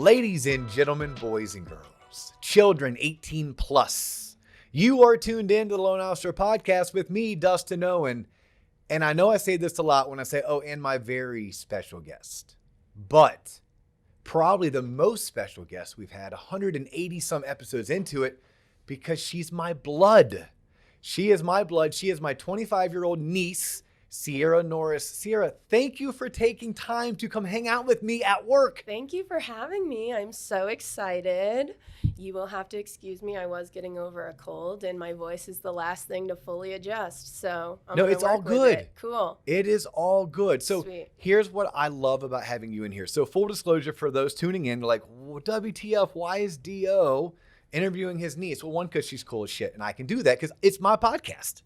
Ladies and gentlemen, boys and girls, children 18 plus, you are tuned in to the Loan Officer Podcast with me, Dustin Owen. And I know I say this a lot when I say, oh, and my very special guest. But probably the most special guest we've had, 180 some episodes into it, because she's my blood. She is my blood. She is my 25-year-old niece, Sierra Norris. Sierra, thank you for taking time to come hang out with me at work. Thank you for having me. I'm so excited. You will have to excuse me. I was getting over a cold, and my voice is the last thing to fully adjust. So No, it's all good. It. Cool. It is all good. So Sweet. Here's what I love about having you in here. So full disclosure for those tuning in, they're like, well, WTF, why is D.O. interviewing his niece? Well, one, because she's cool as shit, and I can do that because it's my podcast.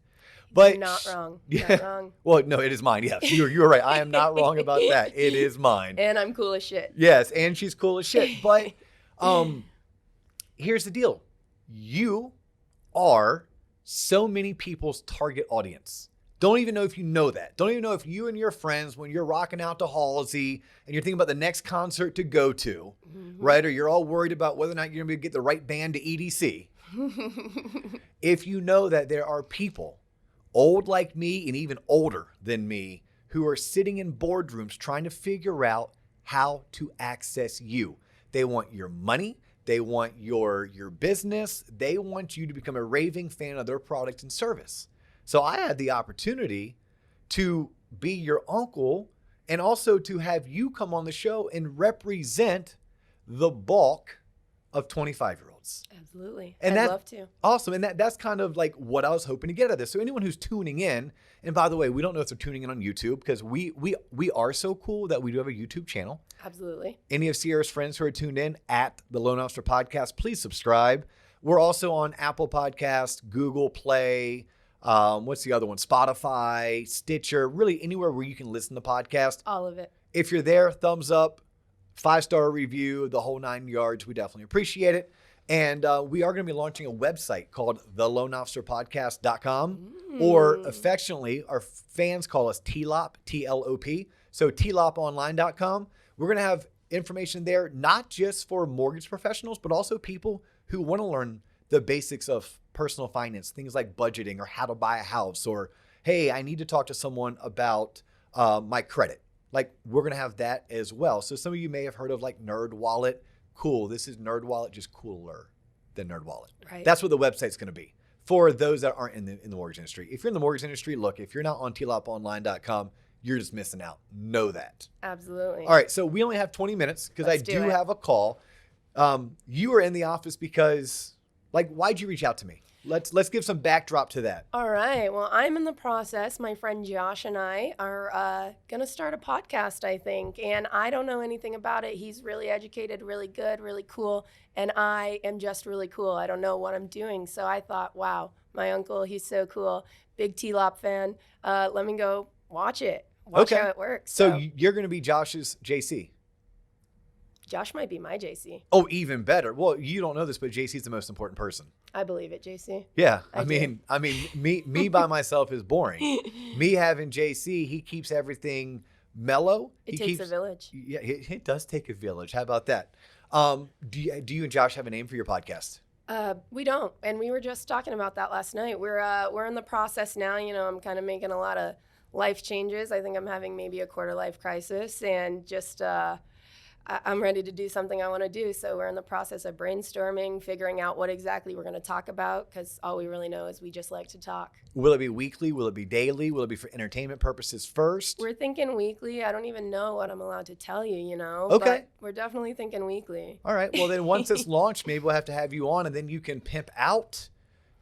But You're not wrong. Yeah. Not wrong. Well, no, it is mine. Yes, you're right. I am not wrong about that. It is mine. And I'm cool as shit. Yes, and she's cool as shit. But here's the deal. You are so many people's target audience. Don't even know if you know that. Don't even know if you and your friends, when you're rocking out to Halsey and you're thinking about the next concert to go to, right? Or you're all worried about whether or not you're going to get the right band to EDC. If you know that there are people old like me and even older than me who are sitting in boardrooms trying to figure out how to access you. They want your money. They want your business. They want you to become a raving fan of their product and service. So I had the opportunity to be your uncle and also to have you come on the show and represent the bulk of 25-year-olds. Absolutely. And I'd love to. Awesome. And that's kind of like what I was hoping to get out of this. So anyone who's tuning in, and by the way, we don't know if they're tuning in on YouTube because we are so cool that we do have a YouTube channel. Absolutely. Any of Sierra's friends who are tuned in at the Loan Officer Podcast, please subscribe. We're also on Apple Podcasts, Google Play, what's the other one? Spotify, Stitcher, really anywhere where you can listen to podcasts. All of it. If you're there, thumbs up, 5-star review, the whole 9 yards. We definitely appreciate it. And we are going to be launching a website called theloanofficerpodcast.com, or affectionately, our fans call us TLOP, T-L-O-P. So tloponline.com. We're going to have information there, not just for mortgage professionals, but also people who want to learn the basics of personal finance, things like budgeting or how to buy a house, or, hey, I need to talk to someone about my credit. Like, we're going to have that as well. So some of you may have heard of like NerdWallet. Cool. This is NerdWallet, just cooler than NerdWallet. Right. That's what the website's going to be for those that aren't in the mortgage industry. If you're in the mortgage industry, look, if you're not on tloponline.com, you're just missing out. Know that. Absolutely. All right. So we only have 20 minutes because I do have a call. You were in the office because, like, why'd you reach out to me? Let's give some backdrop to that. All right. Well, I'm in the process. My friend Josh and I are going to start a podcast, I think. And I don't know anything about it. He's really educated, really good, really cool. And I am just really cool. I don't know what I'm doing. So I thought, wow, my uncle, he's so cool. Big T-Lop fan. Let me go watch it. Watch how it works. So you're going to be Josh's JC. Josh might be my JC. Oh, even better. Well, you don't know this, but JC's the most important person. I believe it, JC. Yeah. I mean, me by myself is boring. Me having JC, he keeps everything mellow. It takes a village. Yeah, it does take a village. How about that? Do you and Josh have a name for your podcast? We don't. And we were just talking about that last night. We're in the process now. You know, I'm kind of making a lot of life changes. I think I'm having maybe a quarter life crisis, and just I'm ready to do something I want to do. So we're in the process of brainstorming, figuring out what exactly we're going to talk about, because all we really know is we just like to talk. Will it be weekly? Will it be daily? Will it be for entertainment purposes first? We're thinking weekly. I don't even know what I'm allowed to tell you, you know. Okay. But we're definitely thinking weekly. All right. Well, then once it's launched, maybe we'll have to have you on, and then you can pimp out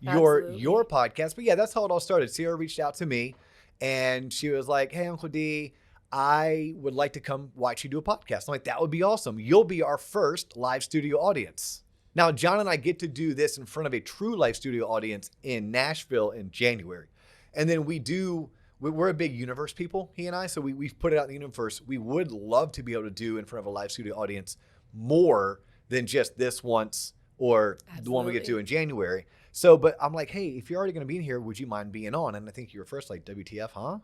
Absolutely. your podcast. But yeah, that's how it all started. Sierra reached out to me, and she was like, hey, Uncle D, I would like to come watch you do a podcast. I'm like, that would be awesome. You'll be our first live studio audience. Now, John and I get to do this in front of a true live studio audience in Nashville in January. And then we're a big universe people, he and I, so we've put it out in the universe. We would love to be able to do in front of a live studio audience more than just this once or the one we get to in January. So, but I'm like, hey, if you're already going to be in here, would you mind being on? And I think you were first like, WTF, huh?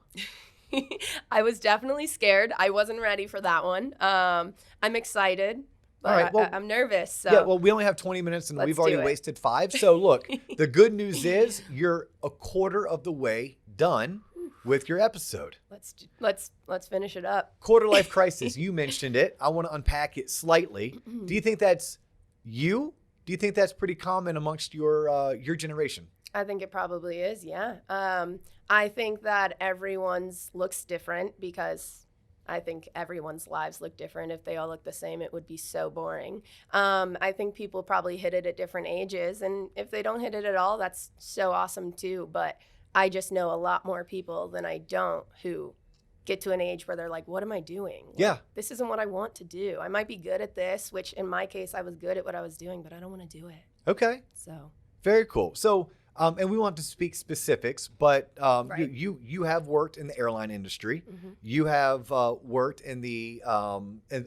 I was definitely scared. I wasn't ready for that one. I'm excited. but All right, well, I'm nervous. So. Yeah, well, we only have 20 minutes and Let's we've already do it. wasted 5. So look, the good news is you're a quarter of the way done with your episode. Let's finish it up. Quarter life crisis, you mentioned it. I want to unpack it slightly. Do you think that's you? Do you think that's pretty common amongst your generation? I think it probably is, yeah. I think that everyone's looks different because I think everyone's lives look different. If they all look the same, it would be so boring. I think people probably hit it at different ages, and if they don't hit it at all, that's so awesome too. But I just know a lot more people than I don't who get to an age where they're like, what am I doing? Like, Yeah. this isn't what I want to do. I might be good at this, which in my case, I was good at what I was doing, but I don't want to do it. Okay. So Very cool. So, and we want to speak specifics, but Right. you have worked in the airline industry. You have worked in the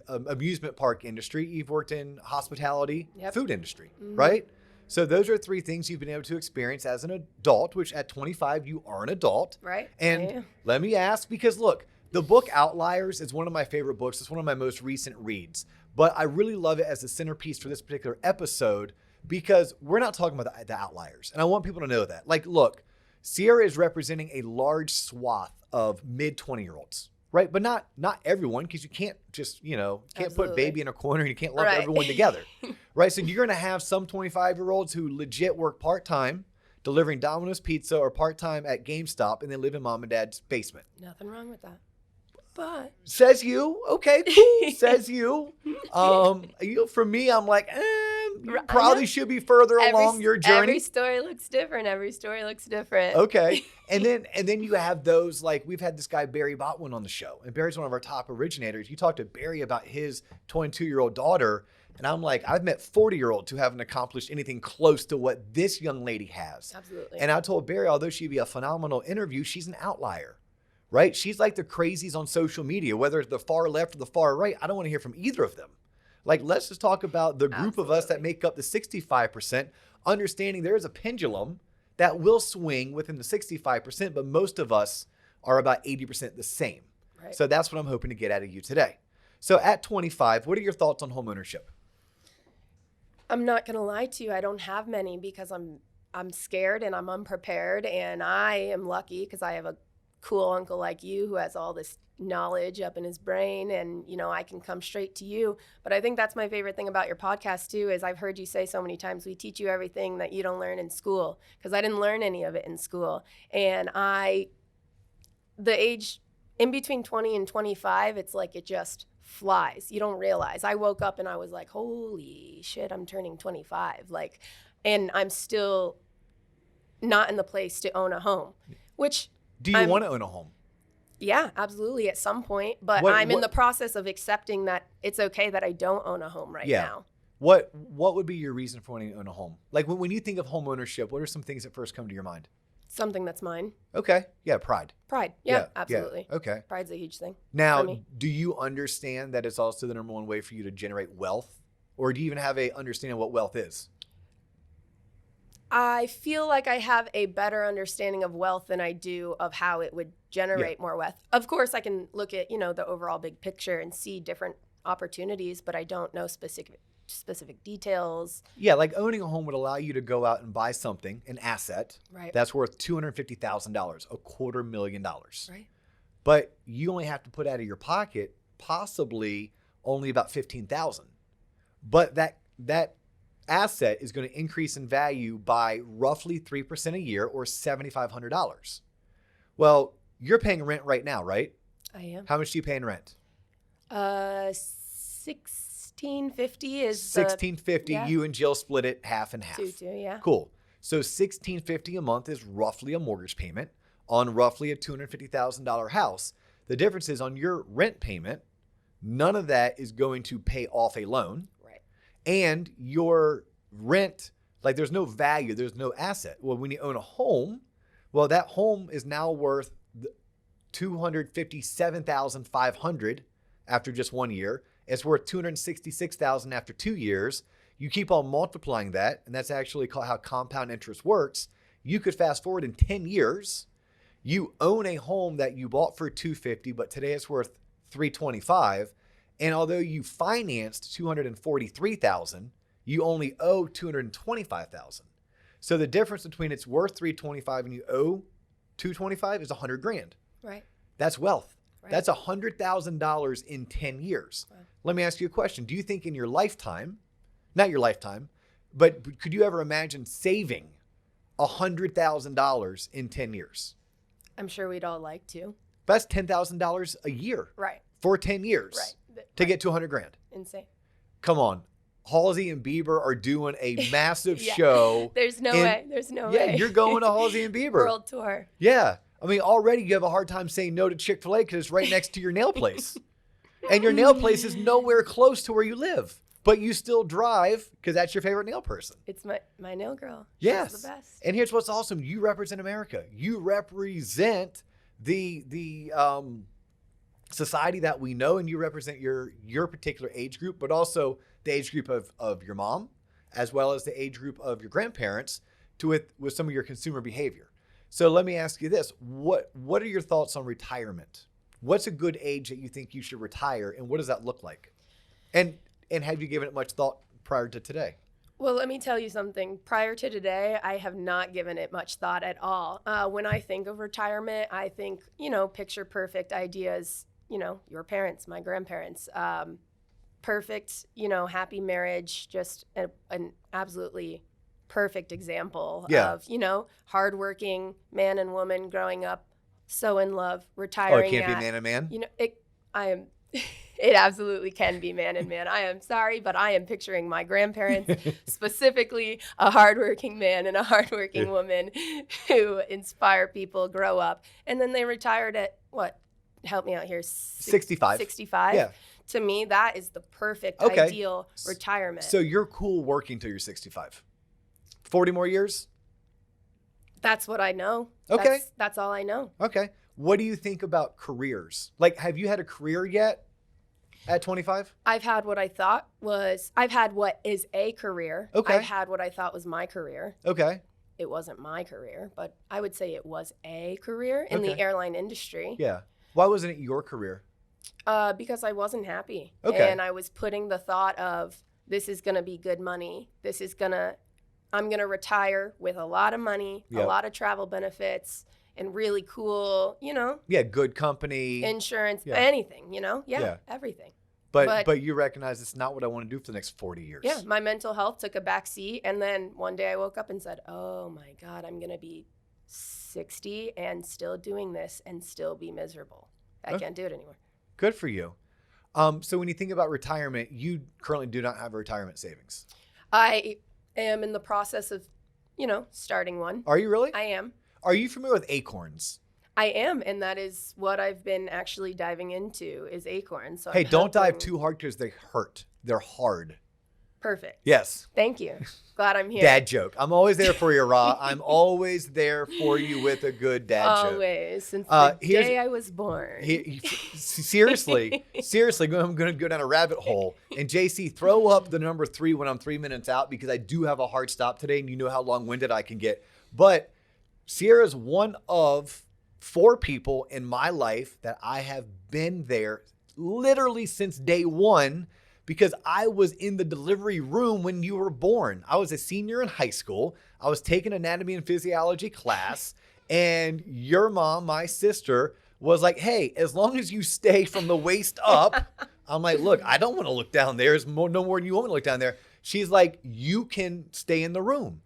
amusement park industry. You've worked in hospitality, Yep. food industry, right? So those are 3 things you've been able to experience as an adult, which at 25, you are an adult. Right. And Yeah. let me ask, because look, the book Outliers is one of my favorite books. It's one of my most recent reads, but I really love it as a centerpiece for this particular episode because we're not talking about the outliers. And I want people to know that. Like, look, Sierra is representing a large swath of mid 20-year-olds, right? But not everyone, because you can't just, can't put Absolutely. baby in a corner and you can't lump Right. everyone together, right? So you're going to have some 25-year-olds who legit work part-time delivering Domino's pizza or part-time at GameStop and then live in mom and dad's basement. Nothing wrong with that. But Says you. Okay, cool. Says you. For me, I'm like, you probably should be further along your journey. Every story looks different. Okay. And then you have those, like, we've had this guy, Barry Botwin, on the show. And Barry's one of our top originators. You talked to Barry about his 22-year-old daughter. And I'm like, I've met 40-year-olds who haven't accomplished anything close to what this young lady has. Absolutely. And I told Barry, although she'd be a phenomenal interview, she's an outlier, right? She's like the crazies on social media, whether it's the far left or the far right. I don't want to hear from either of them. Like, let's just talk about the group of us that make up the 65%, understanding there is a pendulum that will swing within the 65%, but most of us are about 80% the same. Right. So that's what I'm hoping to get out of you today. So at 25, what are your thoughts on homeownership? I'm not gonna lie to you. I don't have many because I'm scared and I'm unprepared, and I am lucky because I have a cool uncle like you who has all this knowledge up in his brain, and I can come straight to you. But I think that's my favorite thing about your podcast too, is I've heard you say so many times, we teach you everything that you don't learn in school, because I didn't learn any of it in school. And the age in between 20 and 25, it's like it just flies. You don't realize. I woke up and I was like, holy shit, I'm turning 25. And I'm still not in the place to own a home, which Do you want to own a home? Yeah, absolutely, at some point. But I'm in the process of accepting that it's okay that I don't own a home right now. What would be your reason for wanting to own a home? Like, when you think of home ownership, what are some things that first come to your mind? Something that's mine. Okay. Yeah, pride. Pride. Yeah, absolutely. Yeah. Okay. Pride's a huge thing for Now, me. do you understand that it's also the number one way for you to generate wealth? Or do you even have a understanding of what wealth is? I feel like I have a better understanding of wealth than I do of how it would generate more wealth. Of course, I can look at, the overall big picture and see different opportunities, but I don't know specific details. Yeah, like owning a home would allow you to go out and buy something, an asset, Right. that's worth $250,000, $250,000. Right. But you only have to put out of your pocket possibly only about $15,000. But that asset is going to increase in value by roughly 3% a year, or $7,500. Well, you're paying rent right now, right? I am. How much do you pay in rent? $1,650 is $1,650. yeah. You and Jill split it half and half. 2 yeah. Cool. So $1,650 a month is roughly a mortgage payment on roughly a $250,000 house. The difference is on your rent payment, none of that is going to pay off a loan. Right. And your rent, like, there's no value, there's no asset. Well, when you own a home, well, that home is now worth $257,500 after just 1 year. It's worth $266,000 after 2 years. You keep on multiplying that, and that's actually how compound interest works. You could fast forward in 10 years, you own a home that you bought for $250,000, but today it's worth $325,000, And although you financed $243,000, you only owe $225,000. So the difference between it's worth $325 and you owe $225 is $100,000. Right. That's wealth. Right. That's $100,000 in 10 years. Wow. Let me ask you a question. Do you think in your lifetime, not your lifetime, but could you ever imagine saving $100,000 in 10 years? I'm sure we'd all like to. That's $10,000 a year. Right. For 10 years. Right. To get to $100,000. Insane. Come on. Halsey and Bieber are doing a massive Yeah. show. There's no way. There's no way. Yeah, you're going to Halsey and Bieber. World tour. Yeah. I mean, already you have a hard time saying no to Chick-fil-A because it's right next to your nail place. And your nail place is nowhere close to where you live. But you still drive because that's your favorite nail person. It's my nail girl. Yes. She's the best. And here's what's awesome. You represent America. You represent the society that we know, and you represent your particular age group, but also the age group of your mom, as well as the age group of your grandparents with some of your consumer behavior. So let me ask you this. What are your thoughts on retirement? What's a good age that you think you should retire, and what does that look like? And have you given it much thought prior to today? Well, let me tell you something. Prior to today, I have not given it much thought at all. When I think of retirement, I think, picture perfect ideas, your parents, my grandparents, perfect, happy marriage, just an absolutely perfect example of, hardworking man and woman growing up, so in love, retiring. Oh, it can't be man and man? It absolutely can be man and man. I am sorry, but I am picturing my grandparents, specifically a hardworking man and a hardworking woman who inspire people, grow up. And then they retired at what? Help me out here. 65. 65. Yeah. To me, that is the perfect, ideal retirement. So you're cool working till you're 65. 40 more years? That's what I know. Okay. That's all I know. Okay. What do you think about careers? Like, have you had a career yet at 25? I've had what is a career. Okay. I've had what I thought was my career. Okay. It wasn't my career, but I would say it was a career in the airline industry. Yeah. Why wasn't it your career? Because I wasn't happy. Okay. And I was putting the thought of, this is going to be good money. I'm going to retire with a lot of money, a lot of travel benefits, and really cool, Yeah, good company. insurance, anything, everything. But you recognize it's not what I want to do for the next 40 years. Yeah, my mental health took a back seat. And then one day I woke up and said, oh my God, I'm going to be 60 and still doing this and still be miserable. I can't do it anymore. Good for you. So when you think about retirement, you currently do not have a retirement savings. I am in the process of, starting one. Are you really? I am. Are you familiar with acorns? I am, and that is what I've been actually diving into is acorns. So Hey, don't dive too hard because they hurt. They're hard. Perfect. Yes. Thank you. Glad I'm here. Dad joke. I'm always there for you, Ra. I'm always there for you with a good dad joke. Always. Since the day I was born. Seriously, I'm going to go down a rabbit hole. And JC, throw up the number 3 when I'm 3 minutes out because I do have a hard stop today, and you know how long-winded I can get. But Sierra's one of 4 people in my life that I have been there literally since day one, because I was in the delivery room when you were born. I was a senior in high school. I was taking anatomy and physiology class, and your mom, my sister, was like, hey, as long as you stay from the waist up. I'm like, look, I don't want to look down there. It's no more than you want me to look down there. She's like, you can stay in the room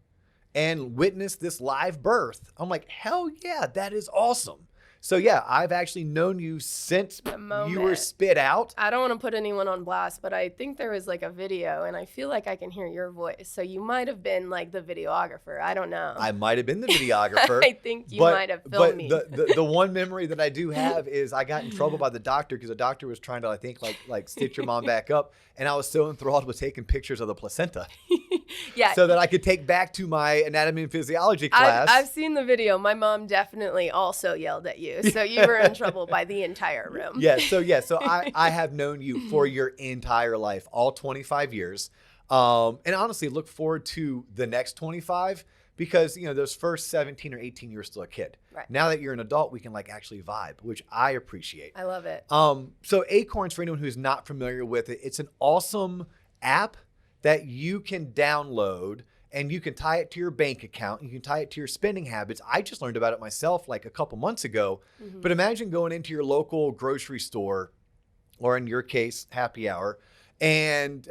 and witness this live birth. I'm like, hell yeah, that is awesome. So yeah, I've actually known you since you were spit out. I don't want to put anyone on blast, but I think there was like a video and I feel like I can hear your voice. So you might have been like the videographer. I don't know. I might have been the videographer. I think you might have filmed me. The one memory that I do have is I got in trouble by the doctor because the doctor was trying to, I think, like stitch your mom back up. And I was so enthralled with taking pictures of the placenta. Yeah. So that I could take back to my anatomy and physiology class. I've seen the video. My mom definitely also yelled at you. So you were in trouble by the entire room. So I have known you for your entire life, all 25 years. And honestly, look forward to the next 25 because, those first 17 or 18, you're still a kid. Right. Now that you're an adult, we can like actually vibe, which I appreciate. I love it. So Acorns, for anyone who's not familiar with it, it's an awesome app that you can download and you can tie it to your bank account. You can tie it to your spending habits. I just learned about it myself like a couple months ago. Mm-hmm. But imagine going into your local grocery store, or in your case, happy hour, and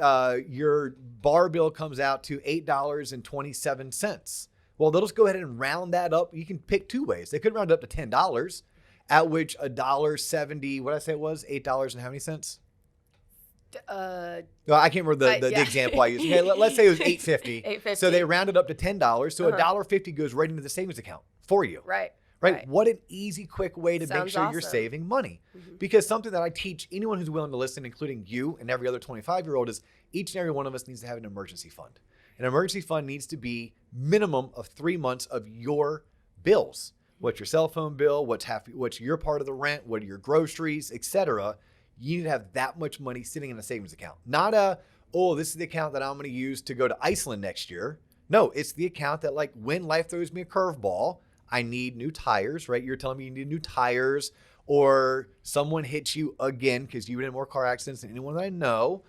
your bar bill comes out to $8.27. Well, they'll just go ahead and round that up. You can pick two ways. They could round it up to $10, at which $1.70, what did I say it was? $8 and how many cents? No, I can't remember the example I used. Okay, let's say it was $8.50. $8.50. So they rounded up to $10. So $1.50 goes right into the savings account for you. Right. What an easy, quick way to Sounds make sure awesome. You're saving money. Mm-hmm. Because something that I teach anyone who's willing to listen, including you and every other 25-year-old, is each and every one of us needs to have an emergency fund. An emergency fund needs to be minimum of 3 months of your bills. What's your cell phone bill? What's your part of the rent? What are your groceries, etc. You need to have that much money sitting in a savings account. Not this is the account that I'm going to use to go to Iceland next year. No, it's the account that like when life throws me a curveball, I need new tires, right? You're telling me you need new tires, or someone hits you again because you've been in more car accidents than anyone that I know.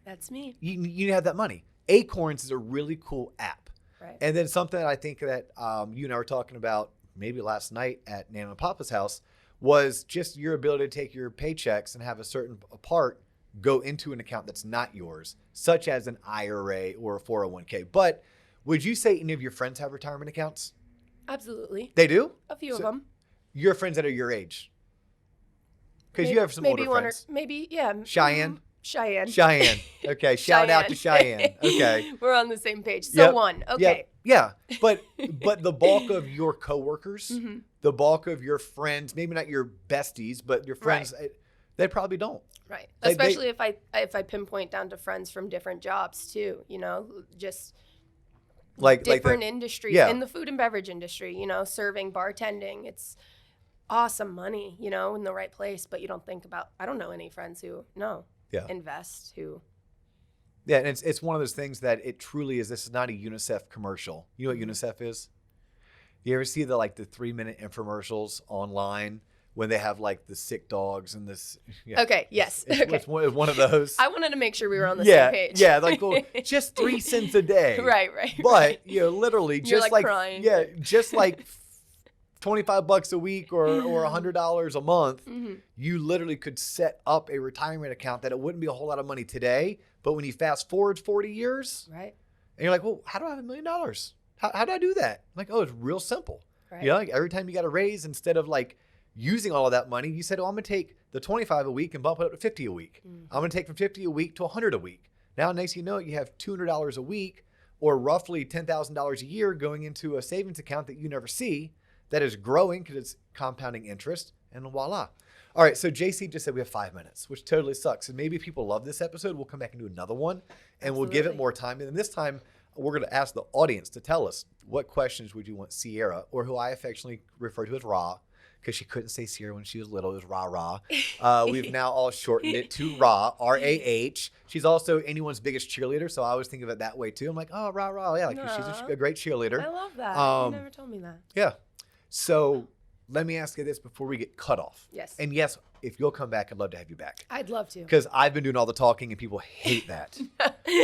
That's me. You need to have that money. Acorns is a really cool app. Right. And then something that I think that you and I were talking about maybe last night at Nana and Papa's house was just your ability to take your paychecks and have a certain part go into an account that's not yours, such as an IRA or a 401k. But would you say any of your friends have retirement accounts? Absolutely. They do? A few of them. Your friends that are your age? Because you have some older friends. Yeah. Cheyenne? Cheyenne. Okay. Shout out to Cheyenne. Okay. We're on the same page. So one. Okay. Yeah. But the bulk of your coworkers, mm-hmm. the bulk of your friends, maybe not your besties, but your friends, they probably don't. Right. Especially if I pinpoint down to friends from different jobs too, just like different industries in the food and beverage industry, serving, bartending. It's awesome money, in the right place, but you don't think about, I don't know any friends who invest who. Yeah. And it's one of those things that it truly is. This is not a UNICEF commercial. You know what UNICEF is? You ever see the 3-minute infomercials online when they have like the sick dogs and this? Yeah. Okay. Yes. It's one of those. I wanted to make sure we were on the same page. Yeah. Like, well, just 3 cents a day. Right. But literally You're just crying. Yeah, just like $25 a week or $100 a month, mm-hmm. you literally could set up a retirement account that it wouldn't be a whole lot of money today. But when you fast forward 40 years, right, and you're like, well, how do I have $1 million? How do I do that? I'm like, it's real simple. Right. Like every time you got a raise, instead of like using all of that money, you said, I'm going to take the 25 a week and bump it up to 50 a week. Mm-hmm. I'm going to take from 50 a week to 100 a week. Now, next thing you know, you have $200 a week or roughly $10,000 a year going into a savings account that you never see, that is growing because it's compounding interest, and voila. All right, so JC just said we have 5 minutes, which totally sucks. And maybe people love this episode. We'll come back and do another one, and We'll give it more time. And then this time, we're going to ask the audience to tell us what questions would you want Sierra, or who I affectionately refer to as Ra, because she couldn't say Sierra when she was little. It was Ra. We've now all shortened it to Ra, R-A-H. She's also anyone's biggest cheerleader, so I always think of it that way too. I'm like, oh, Ra. Yeah, like she's a great cheerleader. I love that. You never told me that. Yeah. So let me ask you this before we get cut off. Yes. And yes, if you'll come back, I'd love to have you back. I'd love to. Because I've been doing all the talking and people hate that.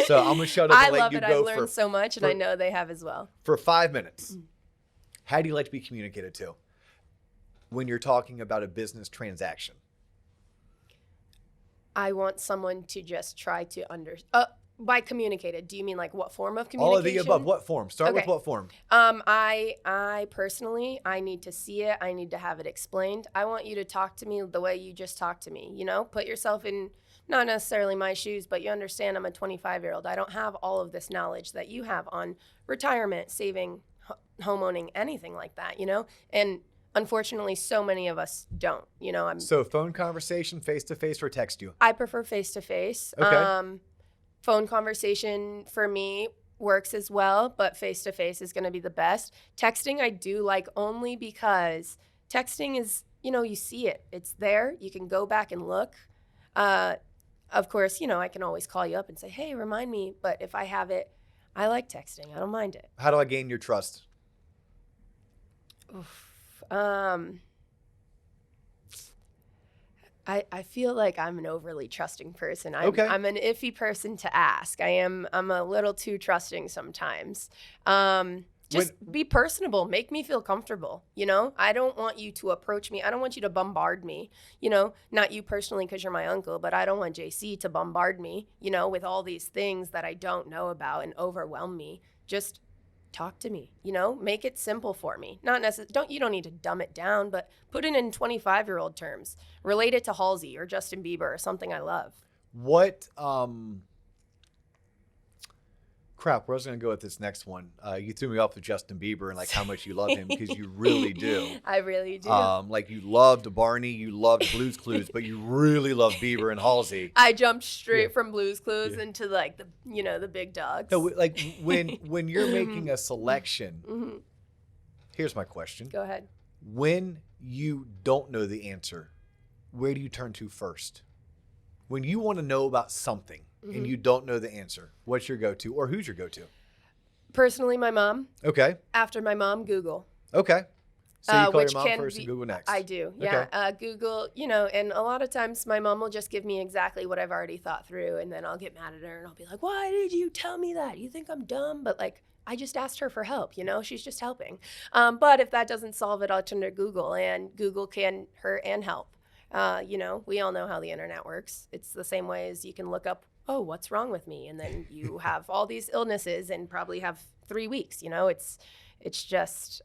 So I'm going to shut up and let you go. I love it. I've learned so much, and I know they have as well. For 5 minutes, how do you like to be communicated to when you're talking about a business transaction? I want someone to just try to understand. By communicated, do you mean like what form of communication? All of the above. What form? Start with what form? I personally, I need to see it. I need to have it explained. I want you to talk to me the way you just talked to me. Put yourself in, not necessarily my shoes, but you understand I'm a 25-year-old. I don't have all of this knowledge that you have on retirement, saving, home owning, anything like that, And unfortunately, so many of us don't, So phone conversation, face-to-face, or text you? I prefer face-to-face. Okay. Phone conversation for me works as well, but face-to-face is going to be the best. Texting I do like only because texting is, you see it. It's there. You can go back and look. Of course, I can always call you up and say, hey, remind me. But if I have it, I like texting. I don't mind it. How do I gain your trust? Oof. I feel like I'm an overly trusting person. Okay. I'm an iffy person to ask. I'm a little too trusting sometimes. Just be personable. Make me feel comfortable. You know, I don't want you to approach me. I don't want you to bombard me. You know, not you personally because you're my uncle, but I don't want JC to bombard me, you know, with all these things that I don't know about and overwhelm me. Just talk to me, you know, make it simple for me. Not necessarily, you don't need to dumb it down, but put it in 25-year-old terms. Relate it to Halsey or Justin Bieber or something I love. What, crap, where I was going to go with this next one. You threw me off with Justin Bieber and like how much you love him because you really do. I really do. Like you loved Barney, you loved Blue's Clues, but you really love Bieber and Halsey. I jumped straight from Blue's Clues into like the, you know, the big dogs. No, like when you're making a selection, here's my question. Go ahead. When you don't know the answer, where do you turn to first? When you want to know about something and you don't know the answer, what's your go-to or who's your go-to? Personally, my mom. Okay. After my mom, Google. Okay. So you call Which your mom can first and Google next. I do, yeah. Okay. Google, you know, and a lot of times my mom will just give me exactly what I've already thought through, and then I'll get mad at her and I'll be like, why did you tell me that? You think I'm dumb? But like, I just asked her for help, you know, she's just helping. But if that doesn't solve it, I'll turn to Google, and Google can hurt and help. You know, we all know how the internet works. It's the same way as you can look up, oh, what's wrong with me? And then you have all these illnesses and probably have 3 weeks, you know, it's just,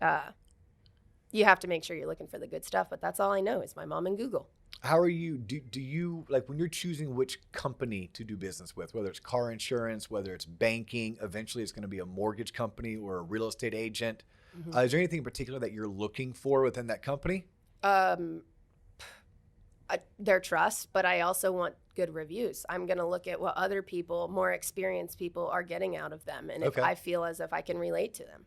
you have to make sure you're looking for the good stuff, but that's all I know is my mom and Google. How are you, do you, like when you're choosing which company to do business with, whether it's car insurance, whether it's banking, eventually it's going to be a mortgage company or a real estate agent. Is there anything in particular that you're looking for within that company? Their trust, but I also want good reviews. I'm going to look at what other people, more experienced people, are getting out of them. And if I feel as if I can relate to them.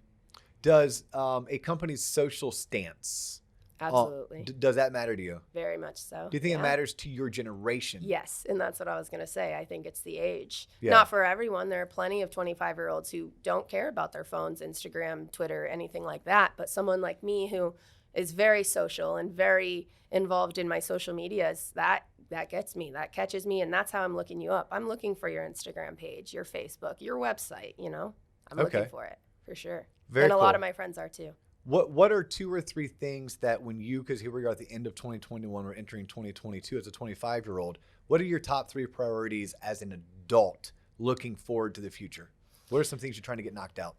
Does a company's social stance, Absolutely. Does that matter to you? Very much so. Do you think it matters to your generation? Yes, and that's what I was going to say. I think it's the age. Yeah. Not for everyone. There are plenty of 25-year-olds who don't care about their phones, Instagram, Twitter, anything like that. But someone like me who is very social and very involved in my social medias, that gets me, that catches me, and that's how I'm looking you up. I'm looking for your Instagram page, your Facebook, your website, you know. I'm looking for it, for sure. Very and a cool. lot of my friends are too. What are 2 or 3 things that when you, because here we are at the end of 2021, we're entering 2022 as a 25-year-old, what are your top 3 priorities as an adult looking forward to the future? What are some things you're trying to get knocked out?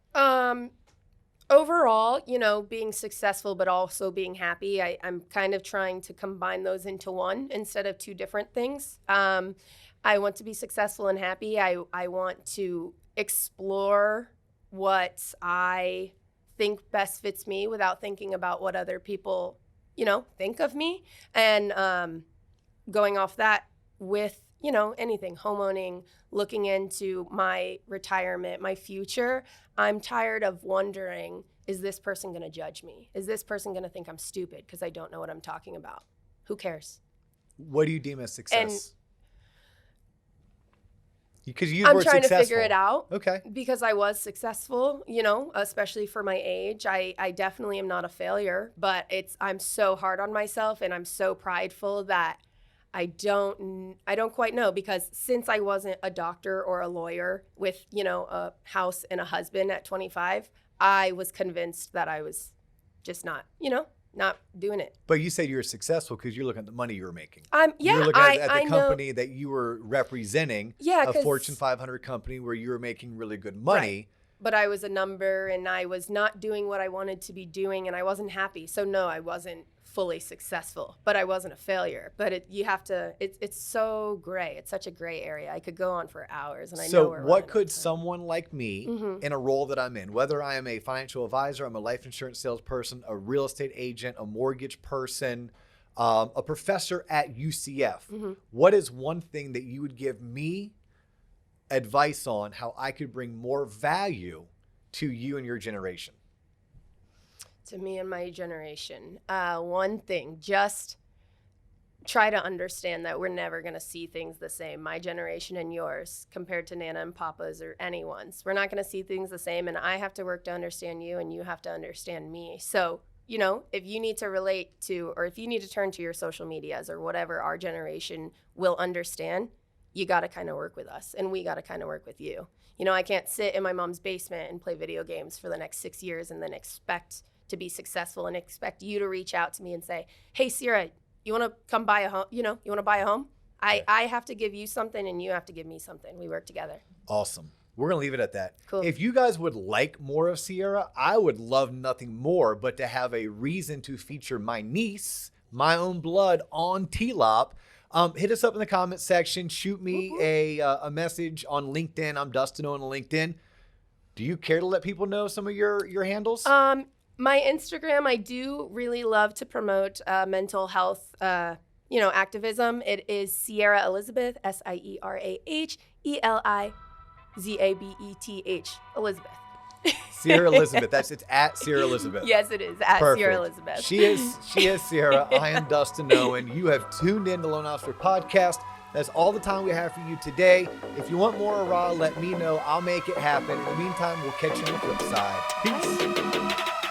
Overall, you know, being successful, but also being happy. I'm kind of trying to combine those into one instead of 2 different things. I want to be successful and happy. I want to explore what I think best fits me without thinking about what other people, you know, think of me. And going off that with, you know, anything, homeowning, looking into my retirement, my future. I'm tired of wondering, is this person going to judge me? Is this person going to think I'm stupid because I don't know what I'm talking about? Who cares? What do you deem as success? Because I'm trying to figure it out. Okay. Because I was successful, you know, especially for my age. I definitely am not a failure, but I'm so hard on myself and I'm so prideful that I don't quite know, because since I wasn't a doctor or a lawyer with, you know, a house and a husband at 25, I was convinced that I was just not, you know, not doing it. But you said you were successful because you're looking at the money you were making. Yeah, you're looking at the company that you were representing, a Fortune 500 company where you were making really good money. Right. But I was a number and I was not doing what I wanted to be doing and I wasn't happy. So no, I wasn't fully successful, but I wasn't a failure. But it's so gray. It's such a gray area. I could go on for hours. And I know So what could someone like me in a role that I'm in, whether I am a financial advisor, I'm a life insurance salesperson, a real estate agent, a mortgage person, a professor at UCF, what is one thing that you would give me advice on how I could bring more value to you and your generation? To me and my generation, one thing, just try to understand that we're never going to see things the same. My generation and yours compared to Nana and Papa's or anyone's. We're not going to see things the same, and I have to work to understand you and you have to understand me. So, you know, if you need to relate to, or if you need to turn to your social medias or whatever our generation will understand, you got to kind of work with us and we got to kind of work with you. You know, I can't sit in my mom's basement and play video games for the next 6 years and then expect to be successful and expect you to reach out to me and say, hey, Sierah, you want to come buy a home? You know, you want to buy a home? I have to give you something and you have to give me something. We work together. Awesome. We're going to leave it at that. Cool. If you guys would like more of Sierah, I would love nothing more but to have a reason to feature my niece, my own blood, on T-Lop. Hit us up in the comments section. Shoot me a message on LinkedIn. I'm Dustin on LinkedIn. Do you care to let people know some of your handles? My Instagram, I do really love to promote mental health, activism. It is Sierah Elizabeth, SIERAH ELIZABETH, Elizabeth. Sierra Elizabeth. It's at Sierra Elizabeth. Yes, it is at Perfect. Sierra Elizabeth. She is Sierra. I am Dustin Owen. You have tuned in to Loan Officer Podcast. That's all the time we have for you today. If you want more raw, let me know. I'll make it happen. In the meantime, we'll catch you on the flip side. Peace.